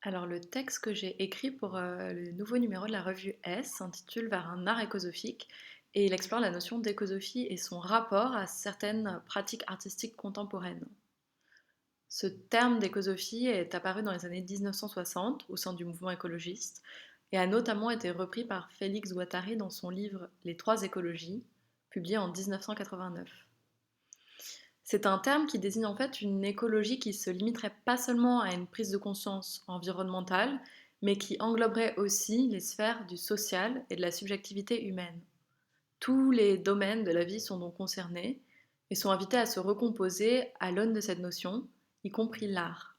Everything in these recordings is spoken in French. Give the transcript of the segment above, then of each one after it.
Alors, le texte que j'ai écrit pour le nouveau numéro de la revue S s'intitule Vers un art écosophique et il explore la notion d'écosophie et son rapport à certaines pratiques artistiques contemporaines. Ce terme d'écosophie est apparu dans les années 1960 au sein du mouvement écologiste et a notamment été repris par Félix Guattari dans son livre Les trois écologies, publié en 1989. C'est un terme qui désigne en fait une écologie qui se limiterait pas seulement à une prise de conscience environnementale, mais qui engloberait aussi les sphères du social et de la subjectivité humaine. Tous les domaines de la vie sont donc concernés et sont invités à se recomposer à l'aune de cette notion, y compris l'art.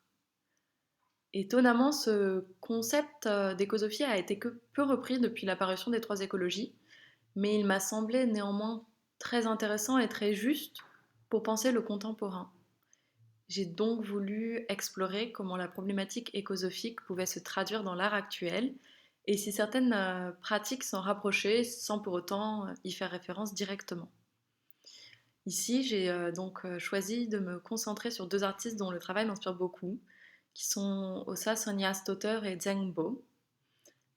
Étonnamment, ce concept d'écosophie a été que peu repris depuis l'apparition des trois écologies, mais il m'a semblé néanmoins très intéressant et très juste pour penser le contemporain. J'ai donc voulu explorer comment la problématique écosophique pouvait se traduire dans l'art actuel et si certaines pratiques s'en rapprochaient sans pour autant y faire référence directement. Ici, j'ai donc choisi de me concentrer sur deux artistes dont le travail m'inspire beaucoup, qui sont Åsa Soniasdottir et Zheng Bo.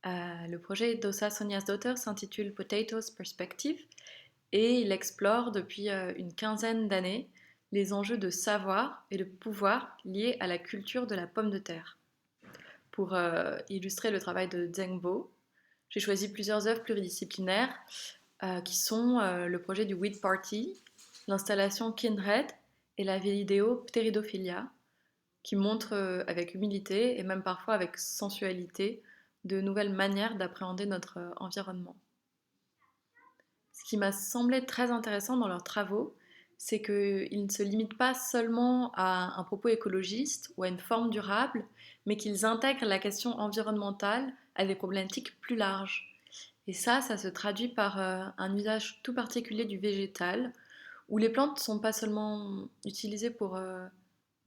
Le projet d'Åsa Soniasdottir s'intitule Potatoes Perspective et il explore depuis une quinzaine d'années les enjeux de savoir et de pouvoir liés à la culture de la pomme de terre. Pour illustrer le travail de Zheng Bo, j'ai choisi plusieurs œuvres pluridisciplinaires qui sont le projet du Weed Party, l'installation Kindred et la vidéo Pteridophilia, qui montrent avec humilité et même parfois avec sensualité de nouvelles manières d'appréhender notre environnement. Ce qui m'a semblé très intéressant dans leurs travaux, c'est qu'ils ne se limitent pas seulement à un propos écologiste ou à une forme durable, mais qu'ils intègrent la question environnementale à des problématiques plus larges. Et ça se traduit par un usage tout particulier du végétal, où les plantes ne sont pas seulement utilisées pour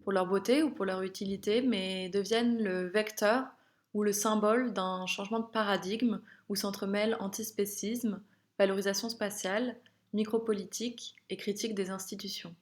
leur beauté ou pour leur utilité, mais deviennent le vecteur ou le symbole d'un changement de paradigme où s'entremêlent antispécisme, valorisation spatiale, micropolitique et critique des institutions.